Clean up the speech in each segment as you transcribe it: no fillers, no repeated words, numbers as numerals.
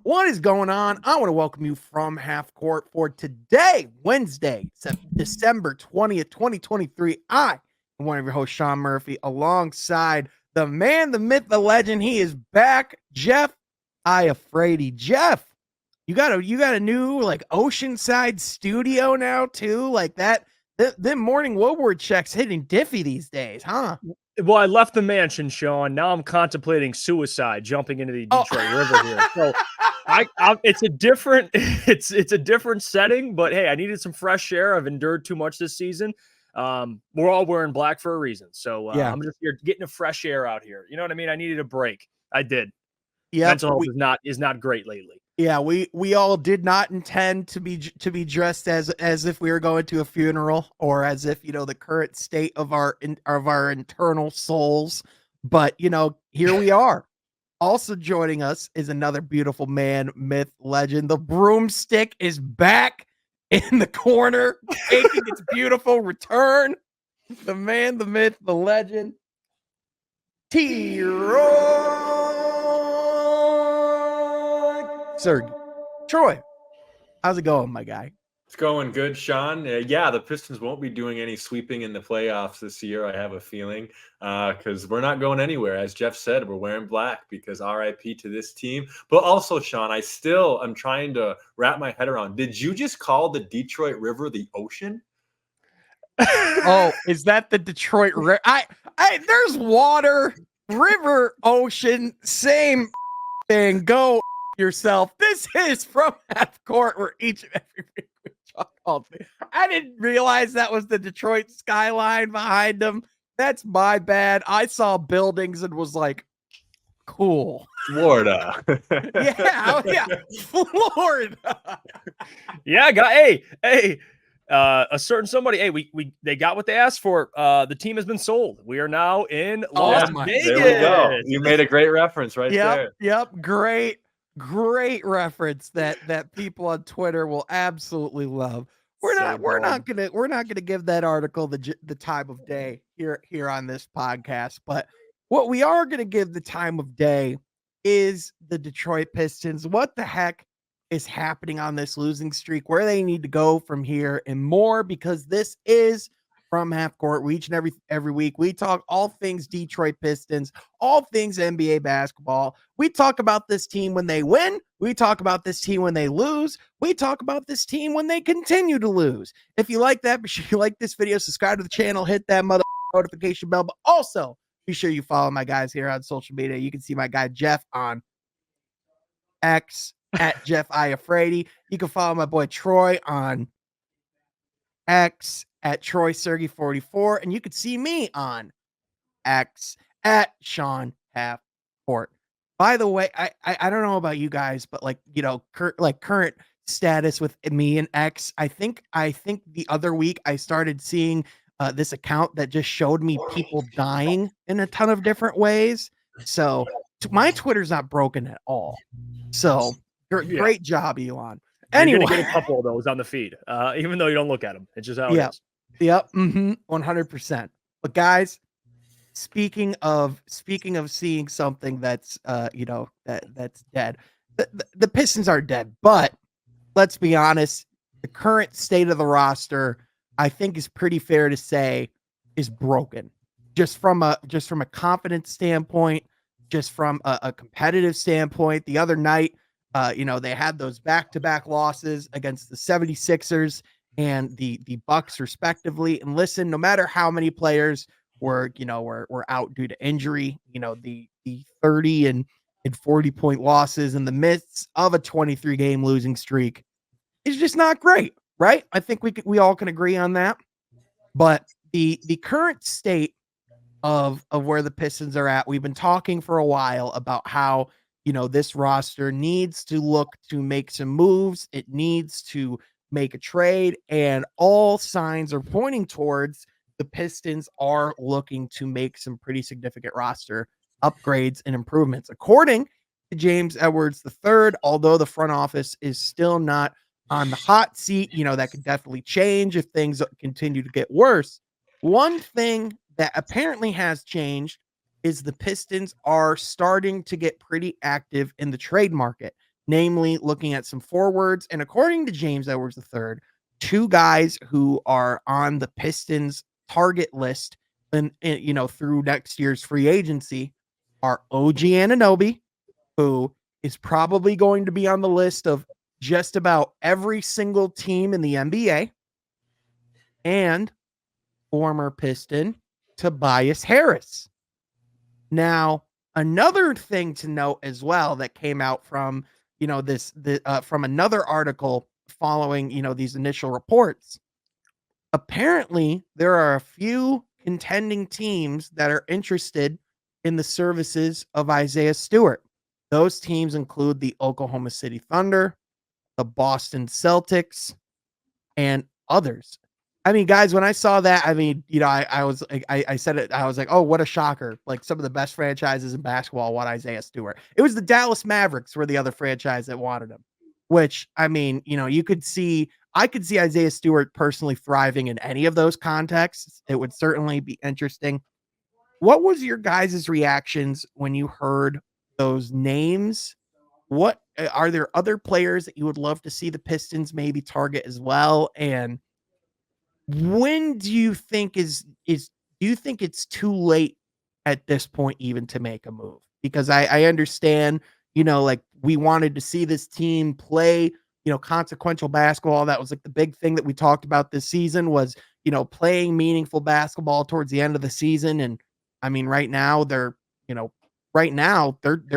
What is going on? I want to welcome you from half court for today, Wednesday, December 20th, 2023. I am one of your hosts, Sean Murphy, alongside the man, the myth, the legend. He is back, Jeff Iafrady. Jeff, you got a new like oceanside studio now too, like that. Them morning Woodward checks hitting diffy these days, huh? Well, I left the mansion, Sean. Now I'm contemplating suicide, jumping into the Detroit River here. So it's a different setting, but hey, I needed some fresh air. I've endured too much this season. We're all wearing black for a reason. So Yeah. I'm just here getting a fresh air out here. You know what I mean? I needed a break. I did. Yeah. Mental health is not great lately. Yeah, we all did not intend to be dressed as if we were going to a funeral or as if, the current state of our internal souls. But, here we are. Also joining us is another beautiful man, myth, legend. The broomstick is back in the corner, making its beautiful return. The man, the myth, the legend, T-Roy. Sir Troy, how's it going, my guy? It's going good, Sean. Yeah, the Pistons won't be doing any sweeping in the playoffs this year, I have a feeling, because we're not going anywhere. As Jeff said, we're wearing black because RIP to this team. But also, Sean, I'm trying to wrap my head around. Did you just call the Detroit River the ocean? Oh, is that the Detroit River? There's water, river, ocean, same thing. Go yourself. This is from half court, where each and every week we talk all day. I didn't realize that was the Detroit skyline behind them. That's my bad. I saw buildings and was like, cool. Florida. yeah, Florida. Yeah, hey. A certain somebody. Hey, they got what they asked for. The team has been sold. We are now in Las Vegas. There we go. You made a great reference right there. Yep. Great reference that people on Twitter will absolutely love. We're not gonna give that article the time of day here on this podcast, but what we are gonna give the time of day is the Detroit Pistons. What the heck is happening on this losing streak? Where they need to go from here and more, because this is from half court. Each and every week we talk all things Detroit Pistons, all things NBA basketball. We talk about this team when they win. We talk about this team when they lose. We talk about this team when they continue to lose. If you like that, be sure you like this video, subscribe to the channel, hit that notification bell, but also be sure you follow my guys here on social media. You can see my guy Jeff on X at Jeff Iafrady. You can follow my boy Troy on X at Troy Sergey 44, and you could see me on X at Sean Half Court. By the way, I don't know about you guys, but current status with me and X. I think the other week I started seeing this account that just showed me people dying in a ton of different ways. So my Twitter's not broken at all. So great job, Elon. Anyway, you're gonna get a couple of those on the feed, even though you don't look at them. It's just how it is. Yep. 100%. But guys, speaking of seeing something that's that's dead, the Pistons are dead. But let's be honest, the current state of the roster, I think, is pretty fair to say is broken. Just from a confidence standpoint, just from a competitive standpoint. The other night, they had those back-to-back losses against the 76ers and the Bucks respectively. And listen, no matter how many players were out due to injury, the 30 and 40 point losses in the midst of a 23 game losing streak is just not great, right? I think we all can agree on that. But the current state of where the Pistons are at, we've been talking for a while about how this roster needs to look to make some moves. It needs to make a trade, and all signs are pointing towards the Pistons are looking to make some pretty significant roster upgrades and improvements. According to James Edwards III, although the front office is still not on the hot seat, that could definitely change if things continue to get worse. One thing that apparently has changed is the Pistons are starting to get pretty active in the trade market. namely looking at some forwards. And according to James Edwards III, two guys who are on the Pistons target list and through next year's free agency are OG Anunoby, who is probably going to be on the list of just about every single team in the NBA, and former Piston Tobias Harris. Now, another thing to note as well that came out from from another article following these initial reports. Apparently, there are a few contending teams that are interested in the services of Isaiah Stewart. Those teams include the Oklahoma City Thunder, the Boston Celtics, and others. I mean, guys, when I saw that, I mean, I was like, I said it, I was like, oh, what a shocker. Like, some of the best franchises in basketball want Isaiah Stewart. It was the Dallas Mavericks were the other franchise that wanted him, which, I mean, I could see Isaiah Stewart personally thriving in any of those contexts. It would certainly be interesting. What was your guys' reactions when you heard those names? What are there other players that you would love to see the Pistons maybe target as well? And when do you think do you think it's too late at this point even to make a move? Because I understand, like, we wanted to see this team play, consequential basketball. That was like the big thing that we talked about this season was, playing meaningful basketball towards the end of the season. And I mean, right now they're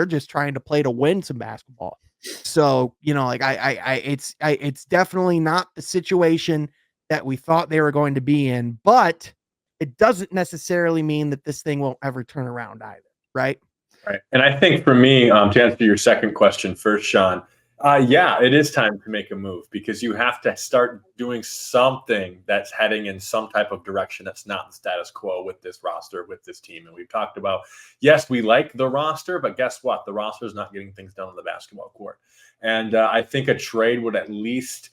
just trying to play to win some basketball. So, like it's definitely not the situation that we thought they were going to be in, but it doesn't necessarily mean that this thing won't ever turn around either. Right. Right. And I think for me, to answer your second question first, Sean, yeah, it is time to make a move because you have to start doing something that's heading in some type of direction that's not the status quo with this roster, with this team. And we've talked about, yes, we like the roster, but guess what? The roster is not getting things done on the basketball court. And I think a trade would at least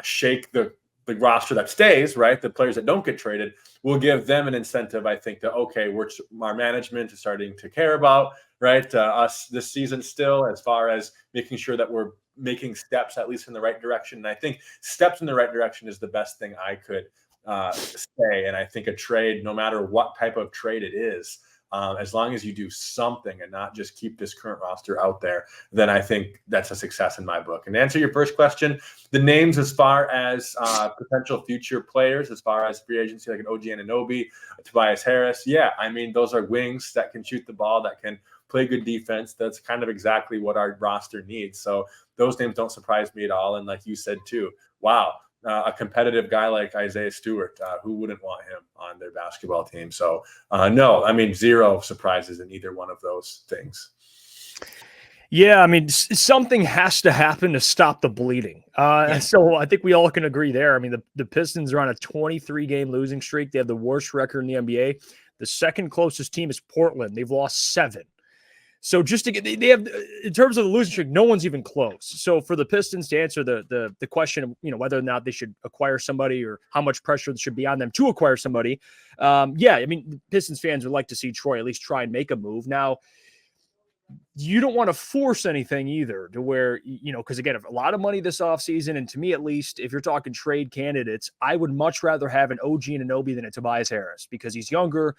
shake the roster that stays, right? The players that don't get traded will give them an incentive, I think, that, okay, our management is starting to care about, right? Us this season still, as far as making sure that we're making steps at least in the right direction. And I think steps in the right direction is the best thing I could say. And I think a trade, no matter what type of trade it is, as long as you do something and not just keep this current roster out there, then I think that's a success in my book. And to answer your first question, the names as far as potential future players, as far as free agency, like an OG Anunoby, Tobias Harris, yeah, I mean, those are wings that can shoot the ball, that can play good defense. That's kind of exactly what our roster needs. So those names don't surprise me at all. And like you said too, wow, a competitive guy like Isaiah Stewart, who wouldn't want him on their basketball team? So no, I mean, zero surprises in either one of those things. Yeah, I mean, something has to happen to stop the bleeding. So I think we all can agree there. I mean, the Pistons are on a 23-game losing streak. They have the worst record in the NBA. The second closest team is Portland. They've lost 7. So just to get, they have, in terms of the losing streak, no one's even close. So for the Pistons to answer the question of, whether or not they should acquire somebody or how much pressure should be on them to acquire somebody. Yeah, I mean, Pistons fans would like to see Troy at least try and make a move. Now, you don't want to force anything either to where, because again, a lot of money this offseason, and to me, at least, if you're talking trade candidates, I would much rather have an OG Anunoby than a Tobias Harris because he's younger,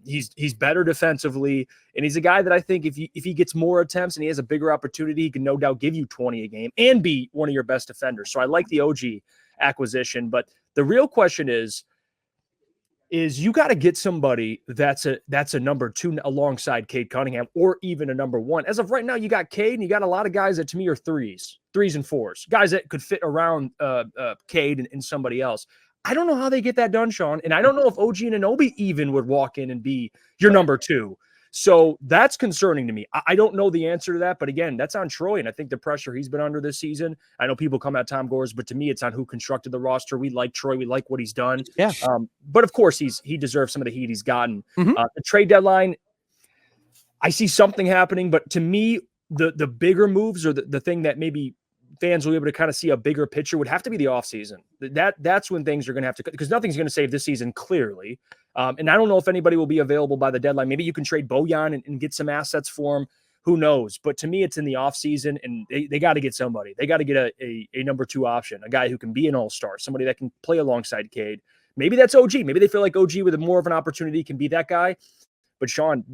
he's better defensively, and he's a guy that I think if he gets more attempts and he has a bigger opportunity, he can no doubt give you 20 a game and be one of your best defenders. So I like the OG acquisition, but the real question is you got to get somebody that's a number 2 alongside Cade Cunningham, or even a number 1. As of right now, you got Cade, and you got a lot of guys that to me are 3s and 4s, guys that could fit around Cade and somebody else. I don't know how they get that done, Sean, and I don't know if OG Anunoby even would walk in and be your number 2. So that's concerning to me. I don't know the answer to that, but again, that's on Troy, and I think the pressure he's been under this season. I know people come at Tom Gores, but to me, it's on who constructed the roster. We like Troy. We like what he's done. Yeah. But of course, he deserves some of the heat he's gotten. Mm-hmm. The trade deadline, I see something happening, but to me, the bigger moves or the thing that maybe fans will be able to kind of see a bigger picture would have to be the offseason. That's when things are going to have to, because nothing's going to save this season, clearly. And I don't know if anybody will be available by the deadline. Maybe you can trade Bojan and get some assets for him. Who knows? But to me, it's in the offseason, and they got to get somebody. They got to get a number 2 option, a guy who can be an all-star, somebody that can play alongside Cade. Maybe that's OG. Maybe they feel like OG with more of an opportunity can be that guy. But Sean,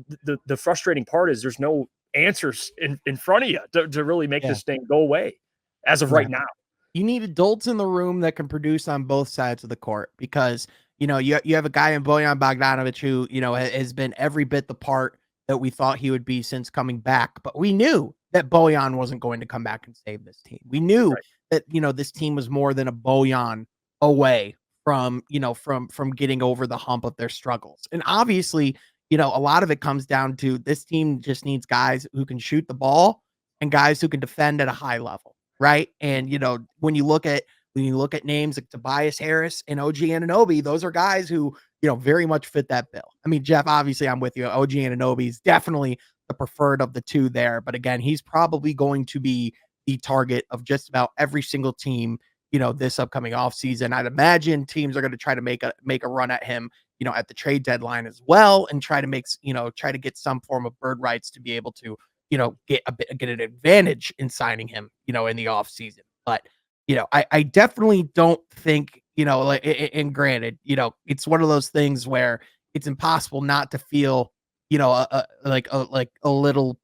the frustrating part is there's no answers in front of you to really make this thing go away as of right now. You need adults in the room that can produce on both sides of the court, because, you know, you have a guy in Bojan Bogdanovic who, you know, has been every bit the part that we thought he would be since coming back. But we knew that Bojan wasn't going to come back and save this team. We knew that, you know, this team was more than a Bojan away from, you know, from getting over the hump of their struggles. And obviously, you know, a lot of it comes down to this team just needs guys who can shoot the ball and guys who can defend at a high level. Right. And, you know, when you look at names like Tobias Harris and OG Anunoby, those are guys who, you know, very much fit that bill. I mean, Jeff, obviously I'm with you. OG Anunoby is definitely the preferred of the two there. But again, he's probably going to be the target of just about every single team, you know, this upcoming offseason. I'd imagine teams are going to try to make a run at him, you know, at the trade deadline as well, and try to get some form of bird rights to be able to, you know, get an advantage in signing him, you know, in the offseason. But, you know, I definitely don't think, you know, like, and granted, you know, it's one of those things where it's impossible not to feel, you know, a little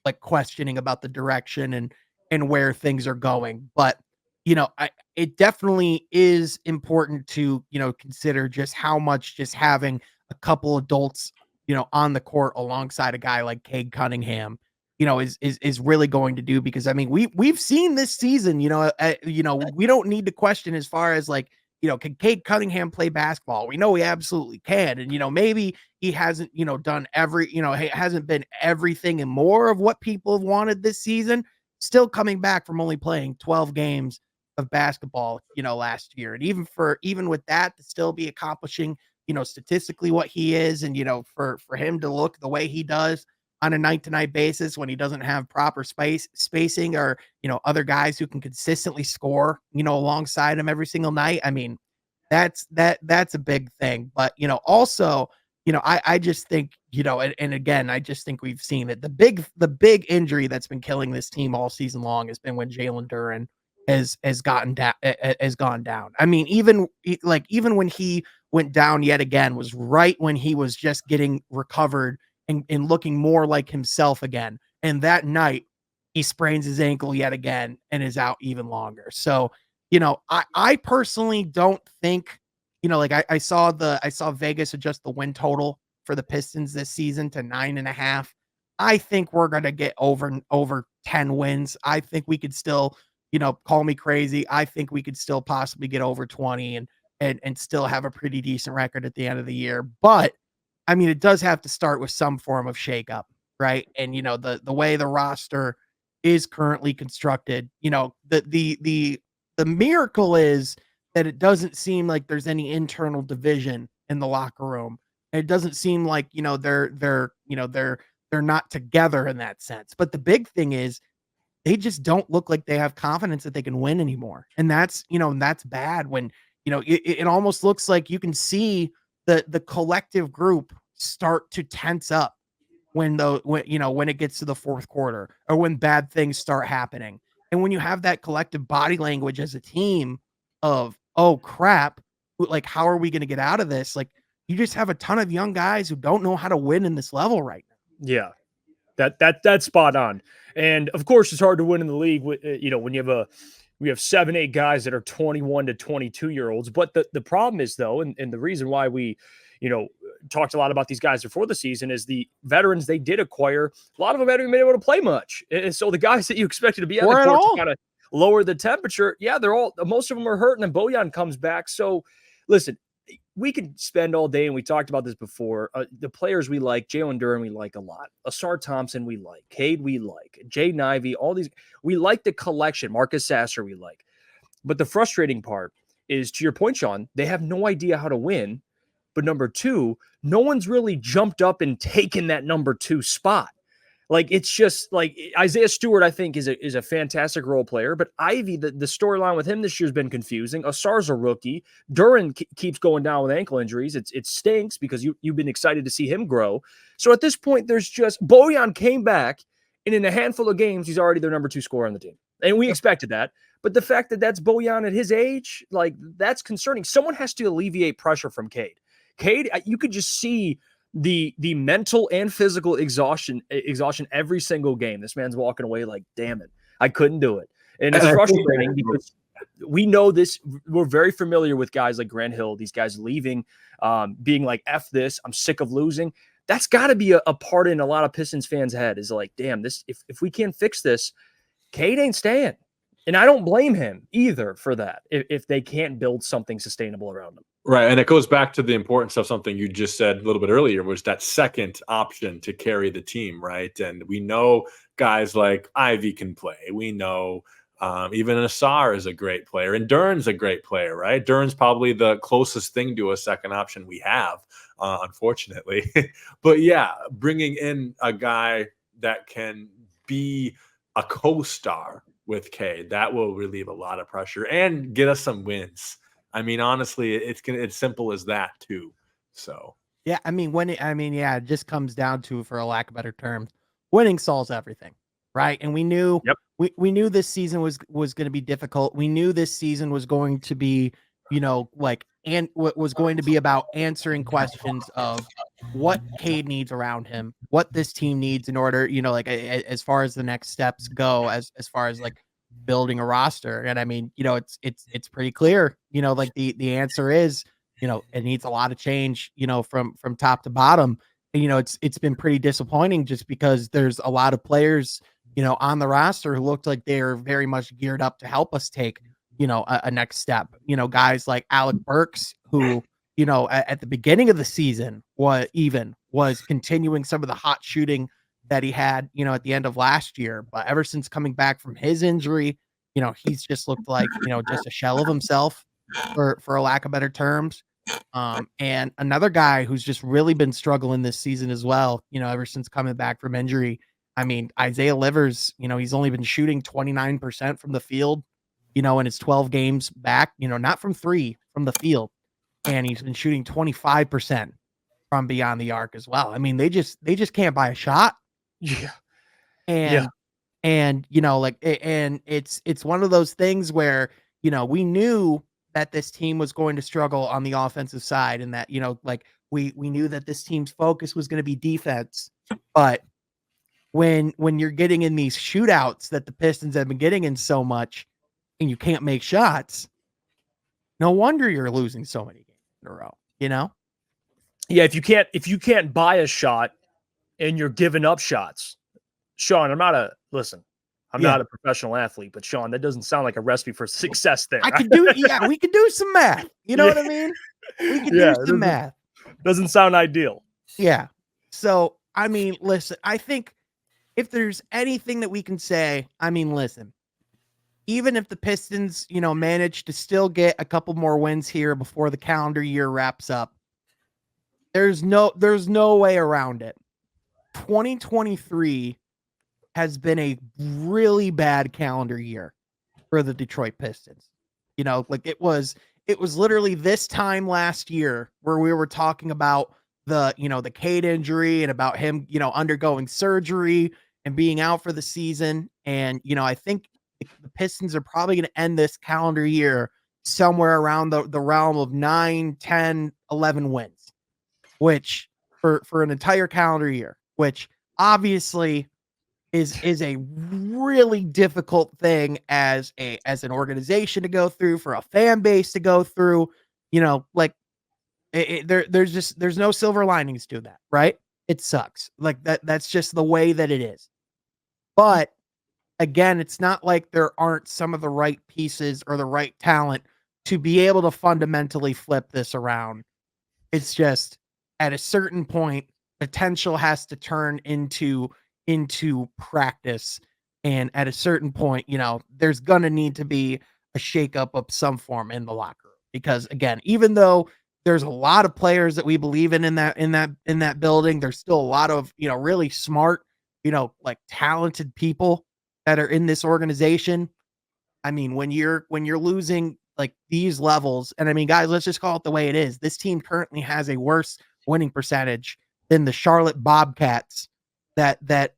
like questioning about the direction and where things are going. But, you know, it definitely is important to, you know, consider just how much just having a couple adults, you know, on the court alongside a guy like Cade Cunningham, you know, is really going to do. Because I mean, we've seen this season, you know, we don't need to question as far as like, you know, can Cade Cunningham play basketball? We know he absolutely can. And, you know, maybe he hasn't, you know, done hasn't been everything and more of what people have wanted this season, still coming back from only playing 12 games of basketball, you know, last year. And even with that, to still be accomplishing, you know, statistically what he is, and, you know, for him to look the way he does on a night-to-night basis when he doesn't have proper spacing, or, you know, other guys who can consistently score, you know, alongside him every single night. I mean, that's a big thing. But, you know, also, you know, I just think, you know, and again, I just think we've seen it. The big injury that's been killing this team all season long has been when Jalen Duren has gone down. I mean, even when he went down yet again was right when he was just getting recovered and looking more like himself again. And that night he sprains his ankle yet again and is out even longer. So, you know, I personally don't think, you know, like I saw Vegas adjust the win total for the Pistons this season to 9.5. I think we're going to get over 10 wins. I think we could still, you know, call me crazy, I think we could still possibly get over 20 and still have a pretty decent record at the end of the year. But I mean, it does have to start with some form of shakeup, right? And, you know, the way the roster is currently constructed, you know, the miracle is that it doesn't seem like there's any internal division in the locker room. It doesn't seem like, you know, they're not together in that sense. But the big thing is they just don't look like they have confidence that they can win anymore. And that's, you know, and that's bad when, you know, it almost looks like you can see the collective group start to tense up when it gets to the fourth quarter, or when bad things start happening. And when you have that collective body language as a team of, oh crap, like, how are we going to get out of this? Like, you just have a ton of young guys who don't know how to win in this level right now. Yeah. That's spot on. And of course it's hard to win in the league, you know, when we have 7-8 guys that are 21 to 22 year olds. But the problem is, though, and the reason why we, you know, talked a lot about these guys before the season, is the veterans they did acquire, a lot of them haven't been able to play much. And so the guys that you expected to be on the court to kind of lower the temperature, most of them are hurting, and Bojan comes back. So listen, we could spend all day, and we talked about this before. The players we like, Jalen Duren, we like a lot. Asar Thompson, we like. Cade, we like. Jay Nivey, all these, we like the collection. Marcus Sasser, we like. But the frustrating part is, to your point, Sean, they have no idea how to win. But number two, no one's really jumped up and taken that number 2 spot. Like, it's just like Isaiah Stewart, I think, is a fantastic role player. But Ivy, the storyline with him this year has been confusing. Asar's a rookie. Duren keeps going down with ankle injuries. It stinks because you've been excited to see him grow. So at this point, there's just Bojan came back And in a handful of games, he's already their number 2 scorer on the team. And we expected that. But the fact that that's Bojan at his age, like, that's concerning. Someone has to alleviate pressure from Cade. Cade, you could just see the mental and physical exhaustion every single game. This man's walking away like, damn it, I couldn't do it. And it's frustrating because we know this. We're very familiar with guys like Grant Hill, these guys leaving, being like, F this, I'm sick of losing. That's got to be a part in a lot of Pistons fans' head, is like, damn, this, if we can't fix this, Cade ain't staying. And I don't blame him either for that, if they can't build something sustainable around him. Right. And it goes back to the importance of something you just said a little bit earlier, was that second option to carry the team, right? And we know guys like Ivy can play. We know even Nassar is a great player, and Duren's a great player, right? Duren's probably the closest thing to a second option we have, unfortunately. But yeah, bringing in a guy that can be a co-star with Cade, that will relieve a lot of pressure and get us some wins. I mean, honestly, it's simple as that too. So yeah, I mean, it just comes down to, for a lack of better terms, winning solves everything, right? And we knew, we knew this season was going to be difficult. We knew this season was going to be, and what was going to be about answering questions of what Cade needs around him, what this team needs in order, as far as the next steps go, as far as like building a roster. And I mean, it's pretty clear, the answer is, it needs a lot of change, from top to bottom. And, it's been pretty disappointing, just because there's a lot of players, on the roster who looked like they're very much geared up to help us take, a next step. Guys like Alec Burks, who, at the beginning of the season was continuing some of the hot shooting that he had, at the end of last year. But ever since coming back from his injury, he's just looked like, just a shell of himself, for a lack of better terms. And another guy who's just really been struggling this season as well, ever since coming back from injury. I mean, Isaiah Livers, he's only been shooting 29% from the field, in his 12 games back, not from 3, from the field. And he's been shooting 25% from beyond the arc as well. I mean, they just can't buy a shot. Yeah. And it's one of those things where, we knew that this team was going to struggle on the offensive side, and that, we knew that this team's focus was going to be defense. But when you're getting in these shootouts that the Pistons have been getting in so much, and you can't make shots, no wonder you're losing so many games in a row, Yeah, if you can't buy a shot and you're giving up shots. Sean, I'm not a professional athlete, but Sean, that doesn't sound like a recipe for success there. We could do some math. You know what I mean? We could do some math. Doesn't sound ideal. Yeah. So, I mean, listen, I think if there's anything that we can say, I mean, listen, even if the Pistons, manage to still get a couple more wins here before the calendar year wraps up, there's no way around it. 2023 has been a really bad calendar year for the Detroit Pistons. It was literally this time last year where we were talking about the Cade injury, and about him, undergoing surgery and being out for the season. And, I think the Pistons are probably going to end this calendar year somewhere around the realm of 9, 10, 11 wins, which for an entire calendar year, which obviously is a really difficult thing as an organization to go through, for a fan base to go through. There's no silver linings to that, right? It sucks. Like that's just the way that it is. But again, it's not like there aren't some of the right pieces or the right talent to be able to fundamentally flip this around. It's just, at a certain point, potential has to turn into practice. And at a certain point, there's going to need to be a shakeup of some form in the locker room. Because again, even though there's a lot of players that we believe in that building, there's still a lot of, really smart, talented people that are in this organization. I mean, when you're losing like these levels, and I mean, guys, let's just call it the way it is. This team currently has a worse winning percentage than the Charlotte Bobcats that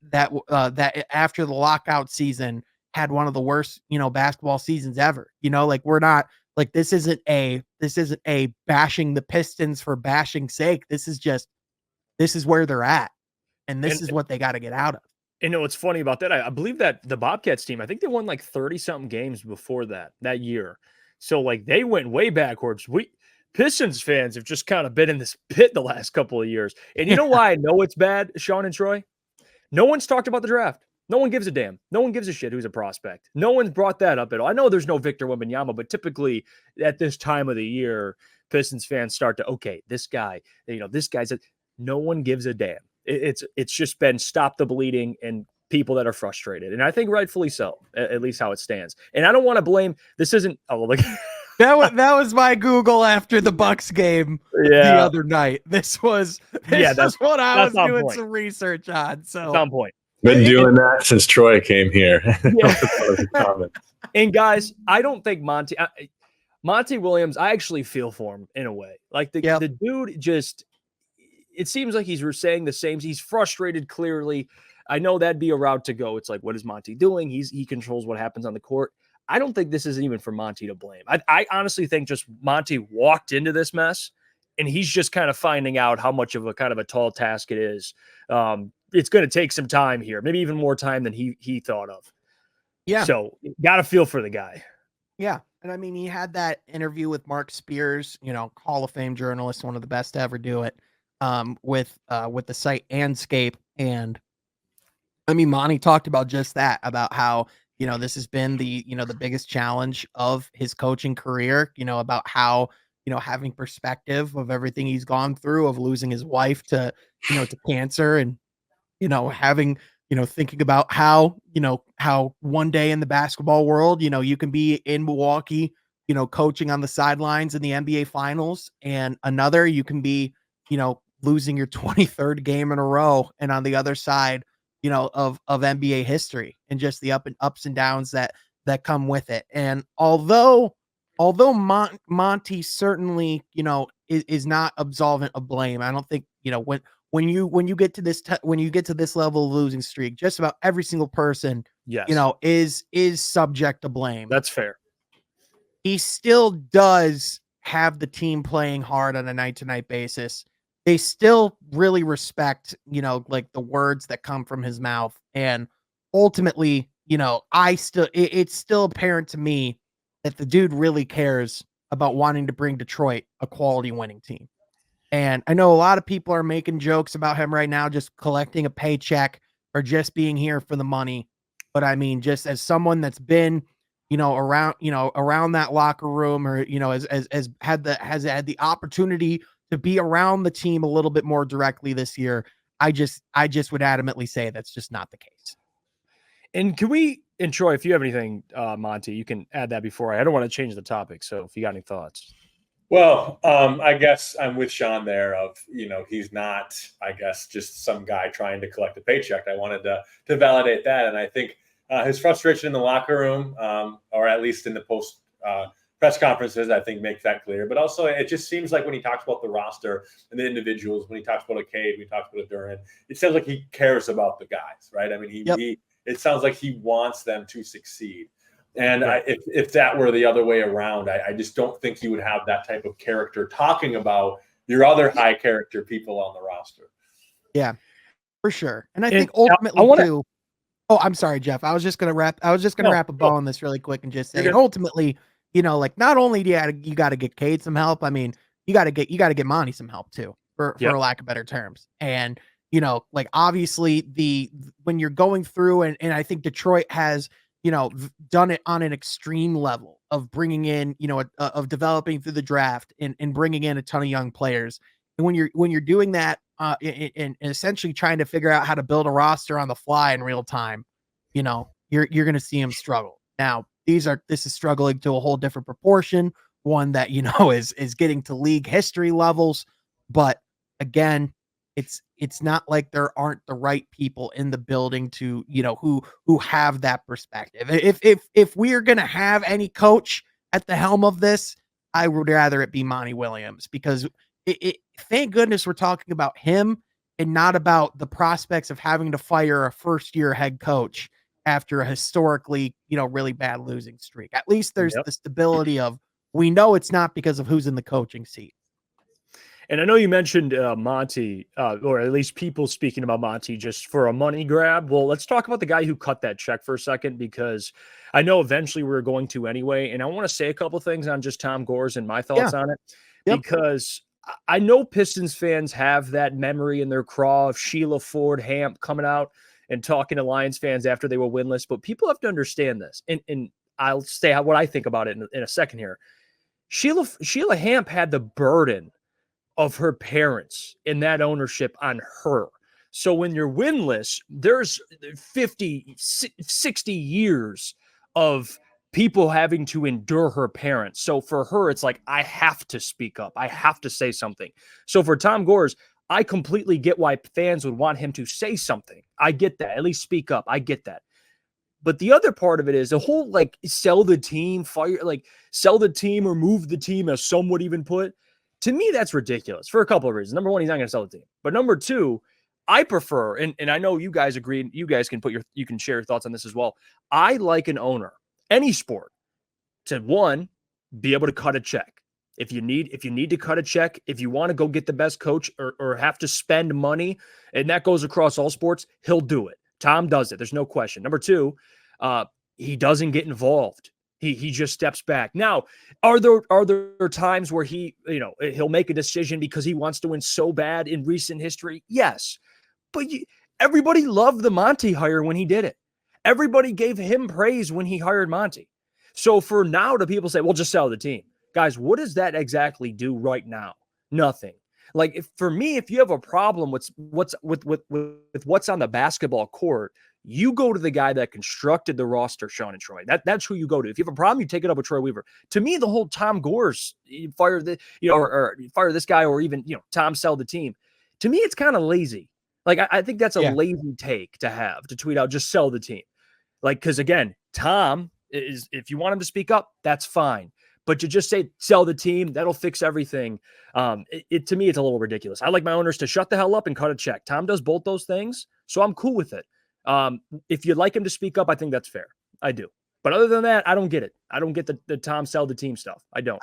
after the lockout season had one of the worst, basketball seasons ever. Like we're not like this isn't a bashing the Pistons for bashing sake. This is where they're at, and this is what they got to get out of. And what's funny about that, I believe that the Bobcats team, I think they won like 30-something games before that year. So like they went way backwards. Pistons fans have just kind of been in this pit the last couple of years. And you know why I know it's bad, Sean and Troy? No one's talked about the draft. No one gives a damn. No one gives a shit who's a prospect. No one's brought that up at all. I know there's no Victor Wembanyama, but typically at this time of the year, Pistons fans start to, okay, this guy, this guy's no one gives a damn. It's just been stop the bleeding and people that are frustrated. And I think rightfully so, at least how it stands. And I don't want to blame, this isn't, that was my Google after the Bucks game the other night. This was what I was doing some research on. So that's on point. Been doing that since Troy came here. And guys, I don't think Monty Williams, I actually feel for him in a way. Like the dude just, it seems like he's saying the same. He's frustrated clearly. I know that'd be a route to go. It's like, what is Monty doing? He controls what happens on the court. I don't think this is even for Monty to blame. I honestly think just Monty walked into this mess and he's just kind of finding out how much of a kind of a tall task it is. It's going to take some time here, maybe even more time than he thought of. Yeah. So got to feel for the guy. Yeah. And I mean, he had that interview with Mark Spears, Hall of Fame journalist, one of the best to ever do it, with the site Anscape. And I mean, Monty talked about just that, about how, this has been the biggest challenge of his coaching career, about how, having perspective of everything he's gone through, of losing his wife to cancer, and, having, thinking about how one day in the basketball world, you can be in Milwaukee, coaching on the sidelines in the NBA finals, and another you can be, losing your 23rd game in a row, and on the other side, of NBA history, and just the ups and downs that come with it. And although Monty certainly, is not absolvent of blame, I don't think, when you get to this level of losing streak, just about every single person, is subject to blame. That's fair. He still does have the team playing hard on a night-to-night basis. They still really respect, like the words that come from his mouth. And ultimately, it's still apparent to me that the dude really cares about wanting to bring Detroit a quality winning team. And I know a lot of people are making jokes about him right now, just collecting a paycheck or just being here for the money. But I mean, just as someone that's been, around that locker room, or, has had the opportunity to be around the team a little bit more directly this year, I just would adamantly say that's just not the case. And and Troy, if you have anything, Monty, you can add that before I don't want to change the topic. So if you got any thoughts. Well, I guess I'm with Sean there of, he's not, I guess, just some guy trying to collect a paycheck. I wanted to validate that. And I think his frustration in the locker room, or at least in the post press conferences, I think makes that clear. But also, it just seems like when he talks about the roster and the individuals, when he talks about a Cade, when he talks about a Duran, it sounds like he cares about the guys, right? I mean, it sounds like he wants them to succeed. And if that were the other way around, I just don't think he would have that type of character talking about your other high character people on the roster. Yeah, for sure. And I think ultimately too. Oh, I'm sorry, Jeff. I was just gonna wrap a bow on this really quick and just say, and ultimately, like not only do you got to get Cade some help. I mean, you got to get Monty some help too, for lack of better terms. And like obviously when you're going through, and I think Detroit has, done it on an extreme level of bringing in, of developing through the draft and bringing in a ton of young players. And when you're doing that, and essentially trying to figure out how to build a roster on the fly in real time, you're going to see him struggle. Now, this is struggling to a whole different proportion, one that, is getting to league history levels. But again, it's not like there aren't the right people in the building to, who have that perspective. If we are going to have any coach at the helm of this, I would rather it be Monty Williams, because thank goodness we're talking about him and not about the prospects of having to fire a first-year head coach after a historically, really bad losing streak. At least there's Yep. the stability of, we know it's not because of who's in the coaching seat. And I know you mentioned Monty, or at least people speaking about Monty just for a money grab. Well, let's talk about the guy who cut that check for a second, because I know eventually we're going to anyway. And I want to say a couple things on just Tom Gores and my thoughts on it, because I know Pistons fans have that memory in their craw of Sheila Ford Hamp coming out and talking to Lions fans after they were winless. But people have to understand this. And I'll say what I think about it in a second here. Sheila Hamp had the burden of her parents and that ownership on her. So when you're winless, there's 50, 60 years of people having to endure her parents. So for her, it's like, I have to speak up. I have to say something. So for Tom Gores, I completely get why fans would want him to say something. I get that. At least speak up. I get that. But the other part of it is the whole sell the team, sell the team or move the team, as some would even put. To me, that's ridiculous for a couple of reasons. Number one, he's not going to sell the team. But number two, I prefer, and I know you guys agree, you guys can you can share your thoughts on this as well. I like an owner, any sport, to one, be able to cut a check. If you need to cut a check, if you want to go get the best coach or have to spend money, and that goes across all sports, he'll do it. Tom does it. There's no question. Number two, he doesn't get involved. He just steps back. Now, are there times where he'll make a decision because he wants to win so bad in recent history? Yes. But everybody loved the Monty hire when he did it. Everybody gave him praise when he hired Monty. So for now, the people say, well, just sell the team. Guys, what does that exactly do right now? Nothing. For me, if you have a problem with what's on the basketball court, you go to the guy that constructed the roster, Sean and Troy. That's who you go to. If you have a problem, you take it up with Troy Weaver. To me, the whole Tom Gores fire this guy, or even Tom sell the team. To me, it's kind of lazy. I think that's a lazy take to have, to tweet out, just sell the team. Because again, Tom is, if you want him to speak up, that's fine. But to just say sell the team, that'll fix everything. To me, it's a little ridiculous. I like my owners to shut the hell up and cut a check. Tom does both those things, so I'm cool with it. If you'd like him to speak up, I think that's fair. I do. But other than that, I don't get it. I don't get the Tom sell the team stuff. I don't.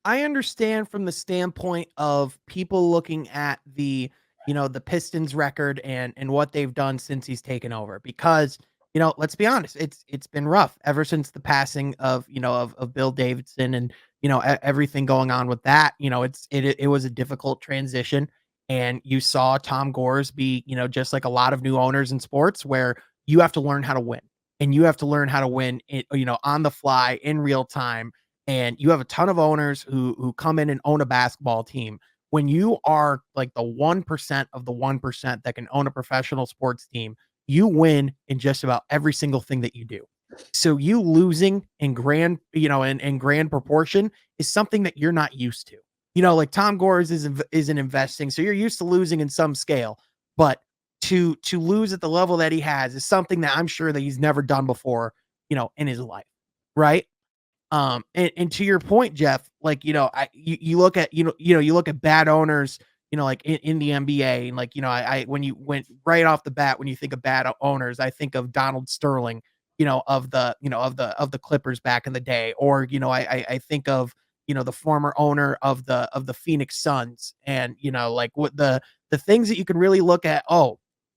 I understand from the standpoint of people looking at the Pistons record and what they've done since he's taken over, because let's be honest, it's been rough ever since the passing of Bill Davidson, and everything going on with that. It was a difficult transition, and you saw Tom Gores be just like a lot of new owners in sports, where you have to learn how to win, and you have to learn how to win on the fly in real time. And you have a ton of owners who come in and own a basketball team. When you are like the 1% of the 1% that can own a professional sports team, you win in just about every single thing that you do. So you losing in grand, in grand proportion is something that you're not used to. Tom Gores isn't investing, so you're used to losing in some scale, but to lose at the level that he has is something that I'm sure that he's never done before, in his life, right? And to your point, Jeff, you look at you look at bad owners, in the NBA, and when you went right off the bat, when you think of bad owners, I think of Donald Sterling, of the Clippers back in the day, or I think of the former owner of the Phoenix Suns, and what the things that you can really look at.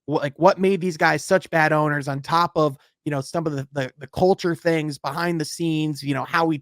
What made these guys such bad owners, on top of some of the culture things behind the scenes, how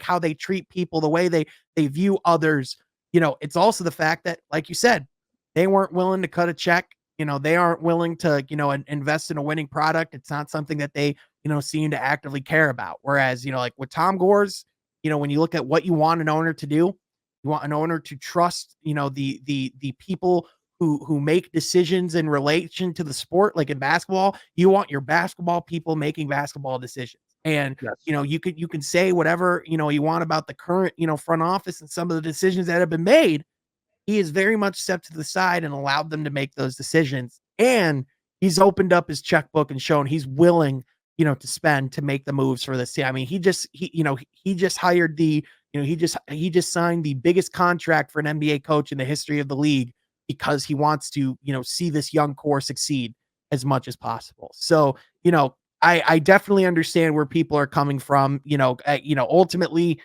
how they treat people, the way they view others. It's also the fact that, like you said, they weren't willing to cut a check. They aren't willing to, invest in a winning product. It's not something that they, seem to actively care about. Whereas, with Tom Gores, when you look at what you want an owner to do, you want an owner to trust, the people who make decisions in relation to the sport. Like in basketball, you want your basketball people making basketball decisions. And, Yes. You can say whatever, you want about the current, front office and some of the decisions that have been made. He is very much stepped to the side and allowed them to make those decisions. And he's opened up his checkbook and shown he's willing, to spend to make the moves for this team. I mean, he just hired he just signed the biggest contract for an NBA coach in the history of the league because he wants to, see this young core succeed as much as possible. So, I definitely understand where people are coming from. Ultimately,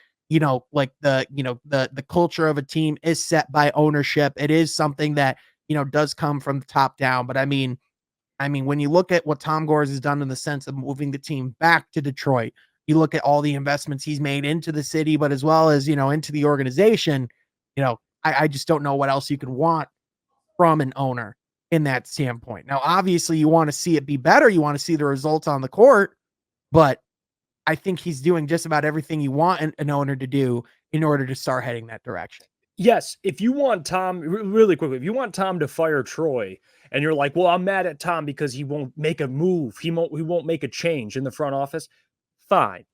like the culture of a team is set by ownership. It is something that, does come from the top down. But I mean, when you look at what Tom Gores has done in the sense of moving the team back to Detroit, you look at all the investments he's made into the city, but as well as, into the organization, I just don't know what else you could want from an owner in that standpoint. Now, obviously, you want to see it be better. You want to see the results on the court, but I think he's doing just about everything you want an owner to do in order to start heading that direction. Yes, if you want Tom, really quickly, if you want Tom to fire Troy, and you're like, well, I'm mad at Tom because he won't make a move, he won't make a change in the front office, fine.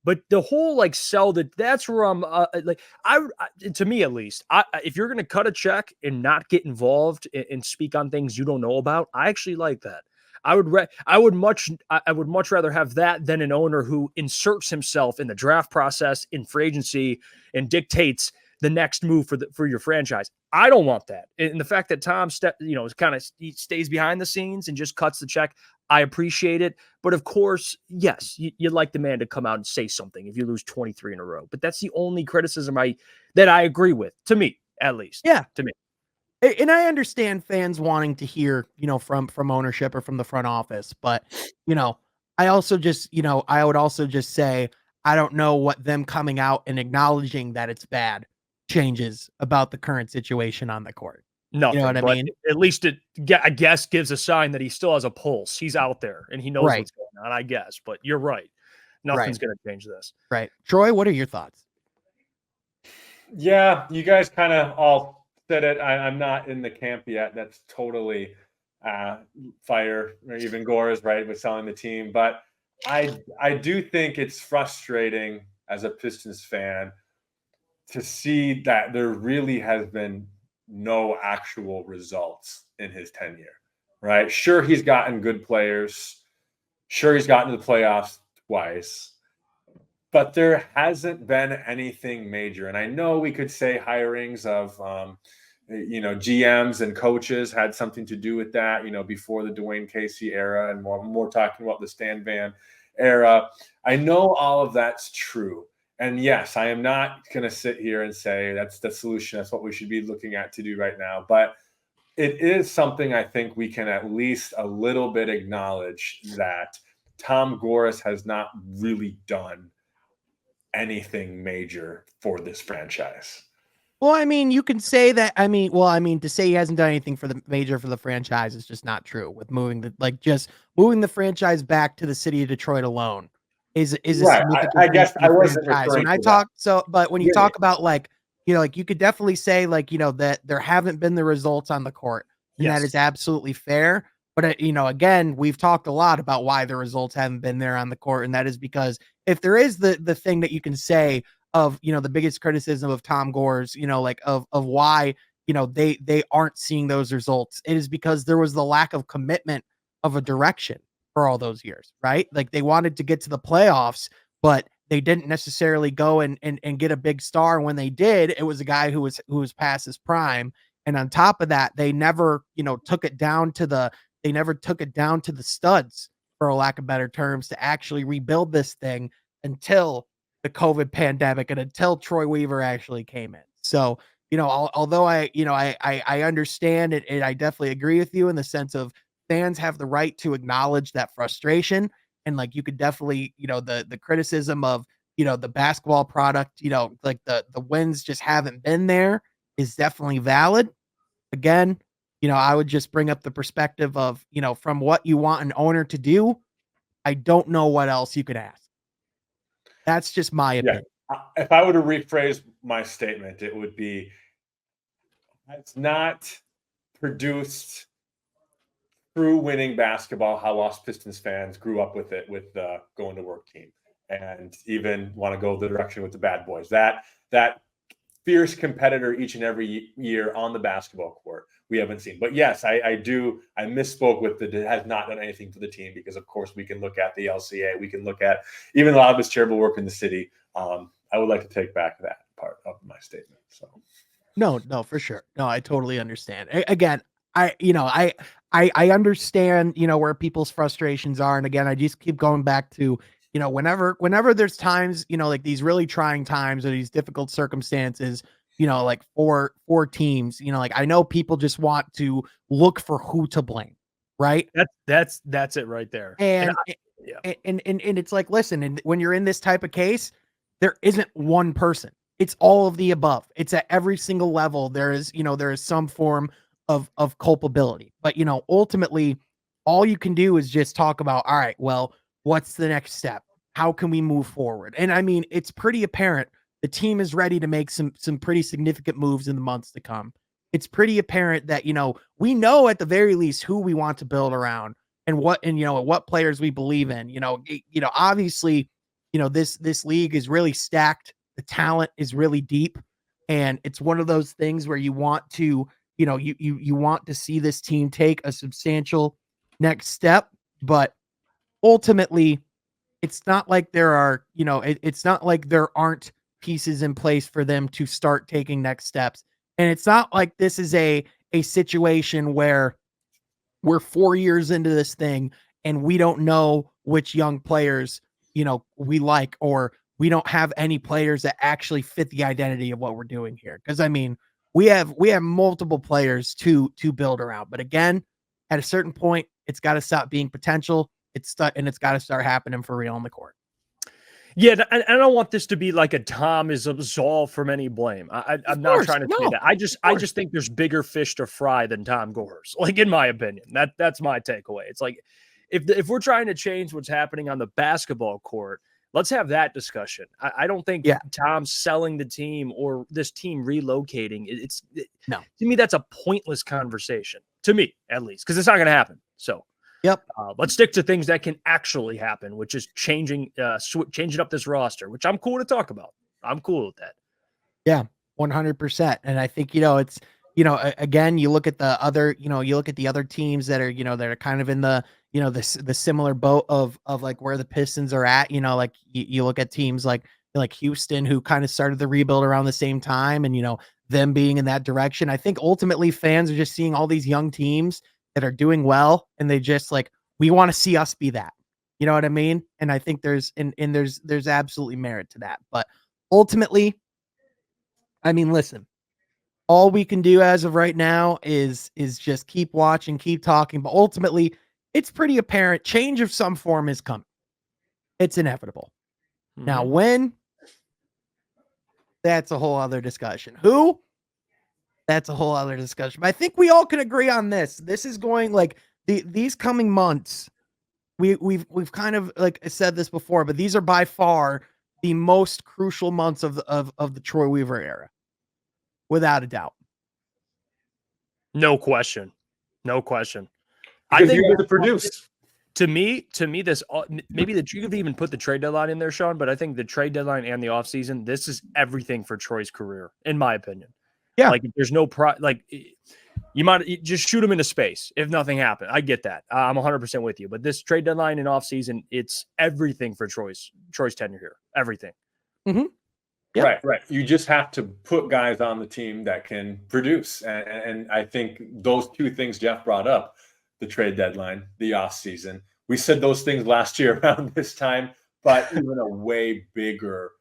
But the whole sell that's where I'm to me at least, if you're gonna cut a check and not get involved and speak on things you don't know about, I actually like that. I would much rather have that than an owner who inserts himself in the draft process, in free agency, and dictates the next move for your franchise. I don't want that. And the fact that Tom stays behind the scenes and just cuts the check, I appreciate it. But of course, yes, you'd like the man to come out and say something if you lose 23 in a row. But that's the only criticism that I agree with, to me, at least. Yeah. To me. And I understand fans wanting to hear, from ownership or from the front office, but, I also just, I would also just say, I don't know what them coming out and acknowledging that it's bad changes about the current situation on the court. Nothing, You know what I mean? At least it, I guess, gives a sign that he still has a pulse. He's out there and he knows Right. what's going on, I guess. But you're right. Nothing's going to change this. Right. Troy, what are your thoughts? Yeah, you guys kind of all said it. I'm not in the camp yet. That's totally fire or even Gores, right, with selling the team. But I do think it's frustrating as a Pistons fan to see that there really has been no actual results in his tenure, right? Sure, he's gotten good players. Sure, he's gotten to the playoffs twice. But there hasn't been anything major. And I know we could say hirings of, GMs and coaches had something to do with that, before the Dwayne Casey era, and more talking about the Stan Van era. I know all of that's true. And yes, I am not going to sit here and say that's the solution. That's what we should be looking at to do right now. But it is something I think we can at least a little bit acknowledge that Tom Gores has not really done anything major for this franchise. Well, I mean, you can say that. To say he hasn't done anything for the franchise is just not true. With moving the franchise back to the city of Detroit alone is a Right. significant I guess thing for I the wasn't franchise. referring When I to talk, that. but when you talk about you could definitely say that there haven't been the results on the court, and that is absolutely fair. But again, we've talked a lot about why the results haven't been there on the court, and that is because if there is the thing that you can say of the biggest criticism of Tom Gores, of why they aren't seeing those results, it is because there was the lack of commitment of a direction for all those years, right? Like they wanted to get to the playoffs, but they didn't necessarily go and get a big star. When they did, it was a guy who was past his prime. And on top of that, they never, took it down to the studs, for a lack of better terms, to actually rebuild this thing until the COVID pandemic and until Troy Weaver actually came in. So, although I understand it, and I definitely agree with you in the sense of fans have the right to acknowledge that frustration. And you could definitely, the criticism of, the basketball product, the wins just haven't been there is definitely valid. Again, I would just bring up the perspective of, from what you want an owner to do, I don't know what else you could ask. That's just my opinion. If I were to rephrase my statement, it would be, it's not produced true winning basketball how us Pistons fans grew up with it, with the going to work team, and even want to go the direction with the bad boys. That fierce competitor each and every year on the basketball court, we haven't seen. But yes, I misspoke with it has not done anything for the team, because of course we can look at the LCA, we can look at even a lot of his terrible work in the city. I would like to take back that part of my statement. So No, for sure. No, I totally understand. Again, I understand, where people's frustrations are. And again, I just keep going back to, whenever there's times, like these really trying times or these difficult circumstances, like for teams, like I know people just want to look for who to blame, right? That's it right there. And Yeah. and it's like, listen, and when you're in this type of case, there isn't one person. It's all of the above. It's at every single level. There is some form of culpability. But ultimately, all you can do is just talk about, all right, well, what's the next step? How can we move forward? And I mean, it's pretty apparent the team is ready to make some pretty significant moves in the months to come. It's pretty apparent that, we know at the very least who we want to build around and what players we believe in. Obviously, this league is really stacked. The talent is really deep, and it's one of those things where you want to, you want to see this team take a substantial next step, but ultimately, it's not like it's not like there aren't pieces in place for them to start taking next steps. And it's not like this is a situation where we're 4 years into this thing and we don't know which young players, we like, or we don't have any players that actually fit the identity of what we're doing here. Cause I mean, we have multiple players to build around, but again, at a certain point, it's got to stop being potential. It's got to start happening for real on the court. Yeah, and I don't want this to be like a Tom is absolved from any blame. I'm not trying to say that. I just think there's bigger fish to fry than Tom Gores. Like, in my opinion, that's my takeaway. It's like if we're trying to change what's happening on the basketball court, let's have that discussion. I don't think Tom's selling the team or this team relocating. No, to me, that's a pointless conversation, to me at least, because it's not going to happen. So. Yep. Let's stick to things that can actually happen, which is changing up this roster, which I'm cool to talk about. I'm cool with that. Yeah, 100%. And I think, it's, again, you look at the other teams that are, that are kind of in the, the similar boat of like where the Pistons are at, like you look at teams like Houston, who kind of started the rebuild around the same time, and, them being in that direction. I think ultimately fans are just seeing all these young teams that are doing well, and they just like, we want to see us be that. You know what I mean? And I think there's absolutely merit to that. But ultimately, I mean, listen, all we can do as of right now is just keep watching, keep talking. But ultimately, it's pretty apparent change of some form is coming. It's inevitable. Mm-hmm. Now, when? That's a whole other discussion. Who? That's a whole other discussion. But I think we all can agree on this. This is going like these coming months. We've kind of like said this before, but these are by far the most crucial months of the Troy Weaver era, without a doubt. No question. Because I think you have to produce. To me, this maybe you could even put the trade deadline in there, Sean. But I think the trade deadline and the offseason, this is everything for Troy's career, in my opinion. Yeah, like there's no you might just shoot him into space if nothing happened. I get that. I'm 100% with you. But this trade deadline and offseason, it's everything for Troy's tenure here. Everything. Mm-hmm. Yep. Right. You just have to put guys on the team that can produce. And I think those two things Jeff brought up, the trade deadline, the offseason, we said those things last year around this time, but even a way bigger,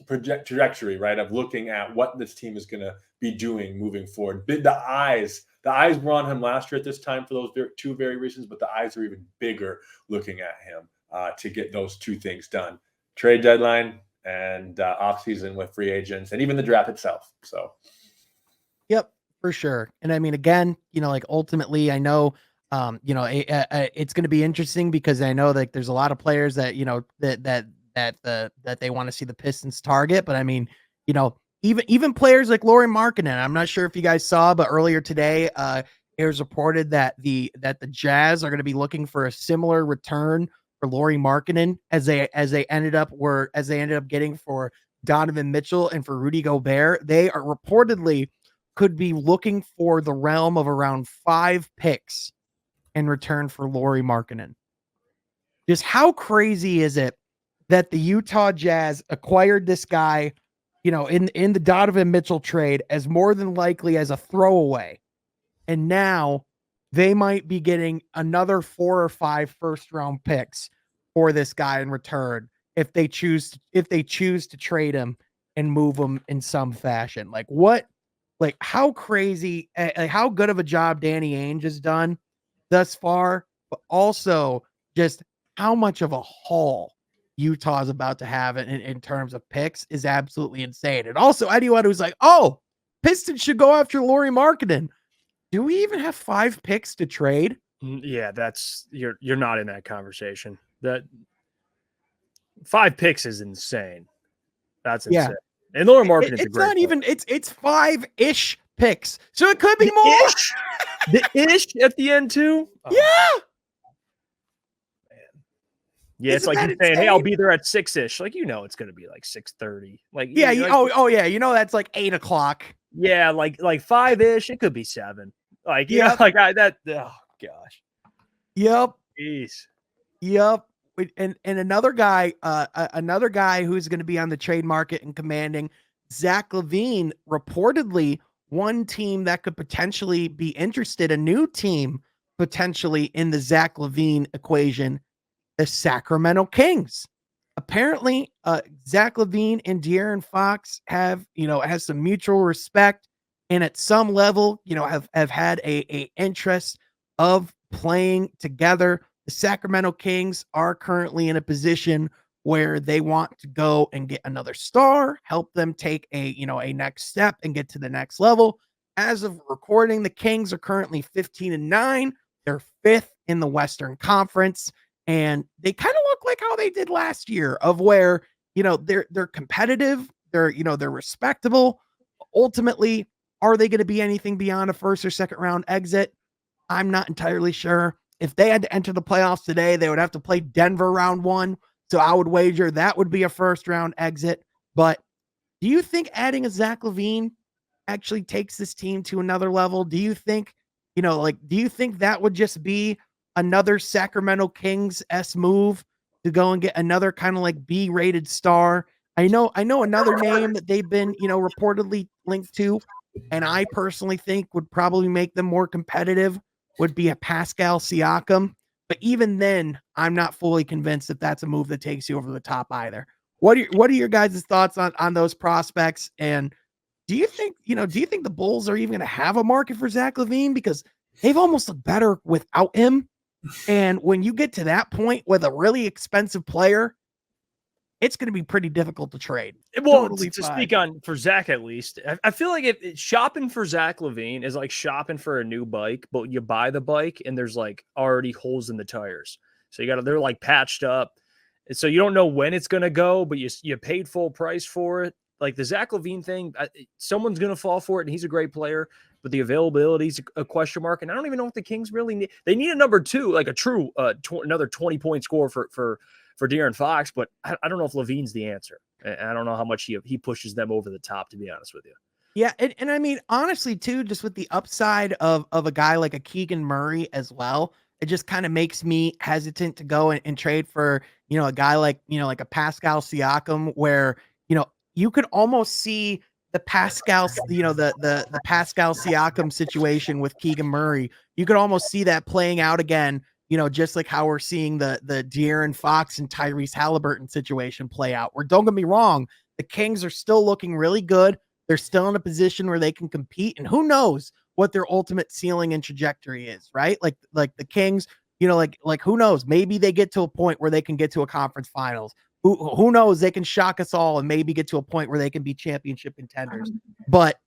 trajectory, right, of looking at what this team is going to be doing moving forward. The eyes were on him last year at this time for those two very reasons, but the eyes are even bigger looking at him to get those two things done: trade deadline and offseason with free agents, and even the draft itself. So, yep, for sure. And I mean, again, like ultimately, I know, it's going to be interesting because I know like there's a lot of players that that they want to see the Pistons target. But I mean, even players like Lauri Markkanen, I'm not sure if you guys saw, but earlier today, it was reported that the Jazz are going to be looking for a similar return for Lauri Markkanen as they ended up getting for Donovan Mitchell and for Rudy Gobert. They are reportedly could be looking for the realm of around 5 picks in return for Lauri Markkanen. Just how crazy is it that the Utah Jazz acquired this guy in the Donovan Mitchell trade as more than likely as a throwaway. And now they might be getting another 4 or 5 first-round picks for this guy in return if they choose to trade him and move him in some fashion. How crazy, how good of a job Danny Ainge has done thus far, but also just how much of a haul Utah's about to have in terms of picks is absolutely insane. And also anyone who's like, oh, Pistons should go after Lauri Markkanen. Do we even have 5 picks to trade? Yeah, you're not in that conversation. That 5 picks is insane. That's insane. Yeah. And Lauri Markkanen's a it's great not player. even it's 5-ish picks. So it could be more. The ish at the end too. Oh. Yeah. Yeah, it's like he's saying, "Hey, I'll be there at 6-ish." Like, it's going to be like 6:30. Like, yeah, yeah, that's like 8 o'clock. Yeah, like 5-ish. It could be 7. Like, yeah, that. Oh gosh. Yep. Jeez. Yep. And another guy who's going to be on the trade market and commanding, Zach LaVine, reportedly one team that could potentially be interested, a new team potentially in the Zach LaVine equation, the Sacramento Kings. Apparently, Zach LaVine and De'Aaron Fox have some mutual respect, and at some level, have had a interest of playing together. The Sacramento Kings are currently in a position where they want to go and get another star, help them take a next step and get to the next level. As of recording, the Kings are currently 15-9. They're 5th in the Western Conference. And they kind of look like how they did last year, of where, they're competitive, they're respectable. Ultimately, are they going to be anything beyond a first or second round exit? I'm not entirely sure. If they had to enter the playoffs today, they would have to play Denver round 1. So I would wager that would be a first round exit. But do you think adding a Zach LaVine actually takes this team to another level? Do you think, do you think that would just be another Sacramento Kings-esque move to go and get another kind of like B-rated star? I know another name that they've been, reportedly linked to, and I personally think would probably make them more competitive, would be a Pascal Siakam. But even then, I'm not fully convinced that that's a move that takes you over the top either. What are your guys' thoughts on those prospects? And do you think the Bulls are even going to have a market for Zach LaVine? Because they've almost looked better without him. And when you get to that point with a really expensive player, it's going to be pretty difficult to trade. Well, totally to speak on for Zach, at least, I feel like if shopping for Zach LaVine is like shopping for a new bike, but you buy the bike and there's like already holes in the tires. So they're like patched up. And so you don't know when it's going to go, but you paid full price for it. Like the Zach LaVine thing, someone's going to fall for it, and he's a great player, but the availability is a question mark. And I don't even know what the Kings really need. They need a number 2, like a true another 20-point score for De'Aaron Fox, but I don't know if LaVine's the answer. I don't know how much he pushes them over the top, to be honest with you. Yeah, and I mean, honestly, too, just with the upside of a guy like a Keegan Murray as well, it just kind of makes me hesitant to go and trade for, a guy like, like a Pascal Siakam, where, you could almost see the Pascal, the Pascal Siakam situation with Keegan Murray. You could almost see that playing out again, just like how we're seeing the De'Aaron Fox and Tyrese Halliburton situation play out. Where, don't get me wrong, the Kings are still looking really good. They're still in a position where they can compete, and who knows what their ultimate ceiling and trajectory is, right? Like the Kings, like who knows? Maybe they get to a point where they can get to a conference finals. Who knows? They can shock us all and maybe get to a point where they can be championship contenders. But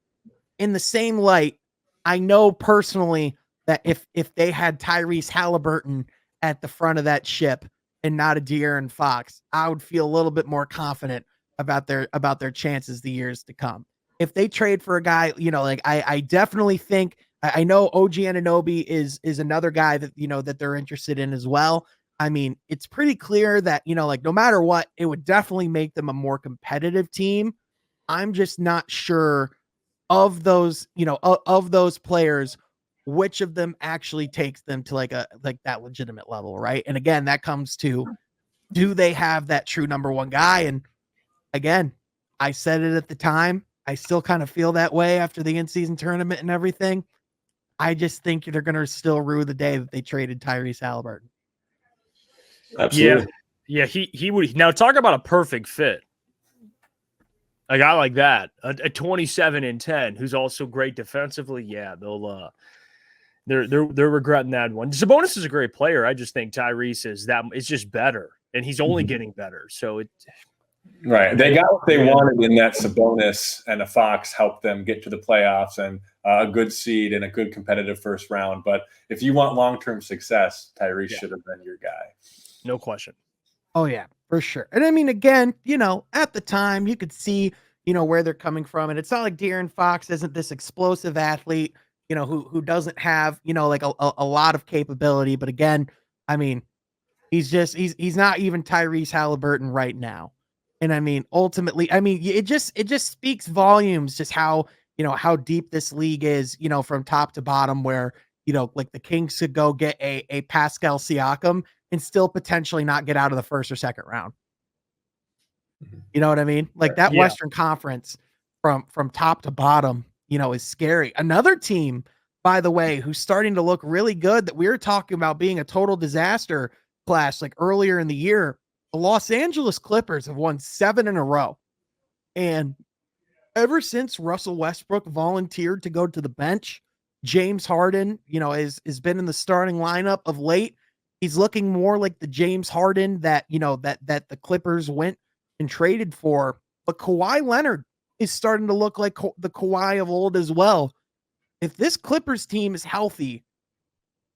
in the same light, I know personally that if they had Tyrese Halliburton at the front of that ship and not a De'Aaron Fox, I would feel a little bit more confident about their chances the years to come. If they trade for a guy, I definitely think, I know OG Anunoby is another guy that, that they're interested in as well. I mean, it's pretty clear that, no matter what, it would definitely make them a more competitive team. I'm just not sure of those, of those players, which of them actually takes them to like that legitimate level, right? And again, that comes to, do they have that true number 1 guy? And again, I said it at the time. I still kind of feel that way after the in-season tournament and everything. I just think they're going to still rue the day that they traded Tyrese Halliburton. Absolutely. Yeah. He would. Now talk about a perfect fit. A guy like that, a 27 and 10, who's also great defensively. Yeah, they're regretting that one. Sabonis is a great player. I just think Tyrese is just better, and he's only getting better. So Right. They got what they wanted in that Sabonis and a Fox helped them get to the playoffs and a good seed and a good competitive first round. But if you want long-term success, Tyrese should have been your guy. No question. Oh, yeah, for sure. And I mean, again, at the time you could see, where they're coming from. And it's not like De'Aaron Fox isn't this explosive athlete, who doesn't have, like a lot of capability. But again, I mean, he's not even Tyrese Halliburton right now. And I mean, ultimately, it just speaks volumes, just how deep this league is, from top to bottom, where, like the Kings could go get a Pascal Siakam and still potentially not get out of the first or second round. You know what I mean? Like that Western Conference from top to bottom, is scary. Another team, by the way, who's starting to look really good that we were talking about being a total disaster class like earlier in the year, the Los Angeles Clippers have won 7 in a row. And ever since Russell Westbrook volunteered to go to the bench, James Harden, has been in the starting lineup of late. He's looking more like the James Harden that the Clippers went and traded for. But Kawhi Leonard is starting to look like the Kawhi of old as well. If this Clippers team is healthy,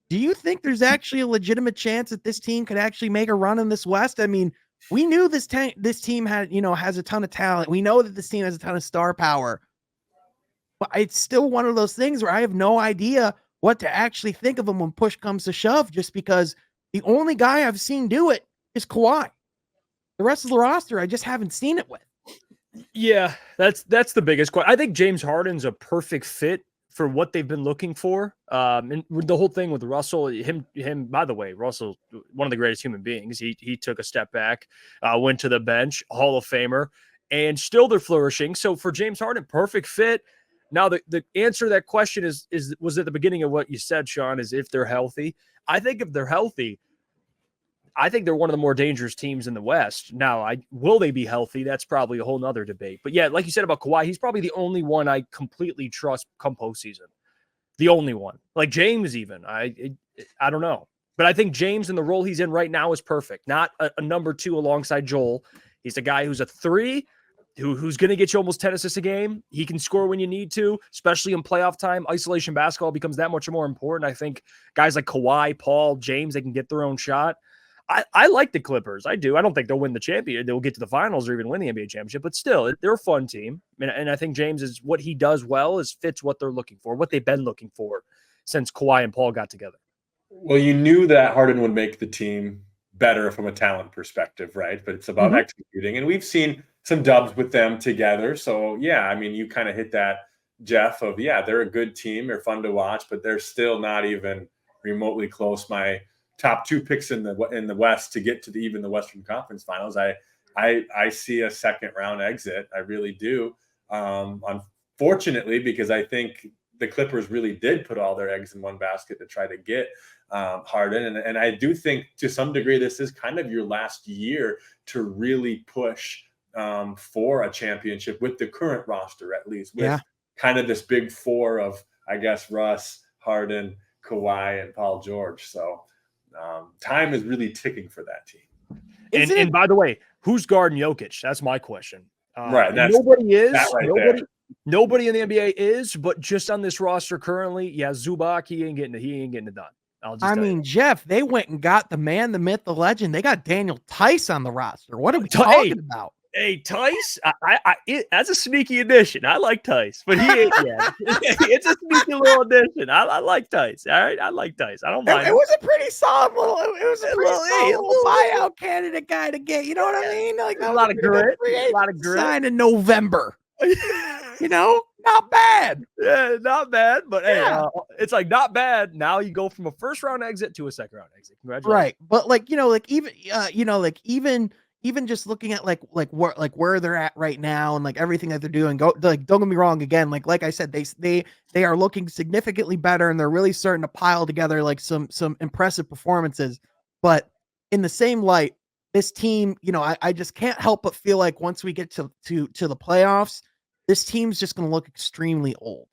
do you think there's actually a legitimate chance that this team could actually make a run in this West? I mean, we knew this team had, has a ton of talent. We know that this team has a ton of star power. But it's still one of those things where I have no idea what to actually think of them when push comes to shove, just because the only guy I've seen do it is Kawhi. The rest of the roster, I just haven't seen it with. Yeah, that's the biggest question. I think James Harden's a perfect fit for what they've been looking for. And the whole thing with Russell, him, by the way, Russell, one of the greatest human beings. He took a step back, went to the bench, Hall of Famer, and still they're flourishing. So for James Harden, perfect fit. Now the answer to that question was at the beginning of what you said, Sean, is if they're healthy. I think if they're healthy, I think they're one of the more dangerous teams in the West. Now, will they be healthy? That's probably a whole nother debate. But yeah, like you said about Kawhi, he's probably the only one I completely trust come postseason. The only one. Like James even. I don't know. But I think James in the role he's in right now is perfect. Not a number 2 alongside Joel. He's a guy who's a 3, who's going to get you almost 10 assists a game. He can score when you need to, especially in playoff time. Isolation basketball becomes that much more important. I think guys like Kawhi, Paul, James, they can get their own shot. I like the Clippers. I do. I don't think they'll win the championship. They'll get to the finals or even win the NBA championship, but still, they're a fun team. And I think James is what he does well is fits what they're looking for, what they've been looking for since Kawhi and Paul got together. Well, you knew that Harden would make the team better from a talent perspective, right? But it's about executing. And we've seen some dubs with them together. So, yeah, I mean, you kind of hit that, Jeff, of, yeah, they're a good team. They're fun to watch, but they're still not even remotely close. My top 2 picks in the West to get to even the Western Conference Finals. I see a second round exit. I really do. Unfortunately, because I think the Clippers really did put all their eggs in one basket to try to get Harden. And I do think to some degree, this is kind of your last year to really push for a championship with the current roster, at least with kind of this big 4 of, I guess, Russ, Harden, Kawhi, and Paul George. So, time is really ticking for that team. And by the way, who's guarding Jokic? That's my question. Right. Nobody is. Right nobody in the NBA is, but just on this roster currently, Zubac, he ain't getting it done. I mean, Jeff, they went and got the man, the myth, the legend. They got Daniel Tice on the roster. What are we talking about? Hey, Tice, that's a sneaky addition. I like Tice, but he ain't yet. It's a sneaky little addition. I like Tice. All right, I like Tice. I don't mind. It was a pretty solid little. It was a little buyout candidate guy to get. You know what I mean? Like a lot of grit. A lot of grit. Signed in November. Not bad. Yeah, not bad. But hey, it's like not bad. Now you go from a first round exit to a second round exit. Congratulations. Right, but even even just looking at where they're at right now and like everything that they're doing, don't get me wrong, again, like I said, they are looking significantly better and they're really starting to pile together like some impressive performances. But in the same light, this team, I just can't help but feel like once we get to the playoffs, this team's just going to look extremely old.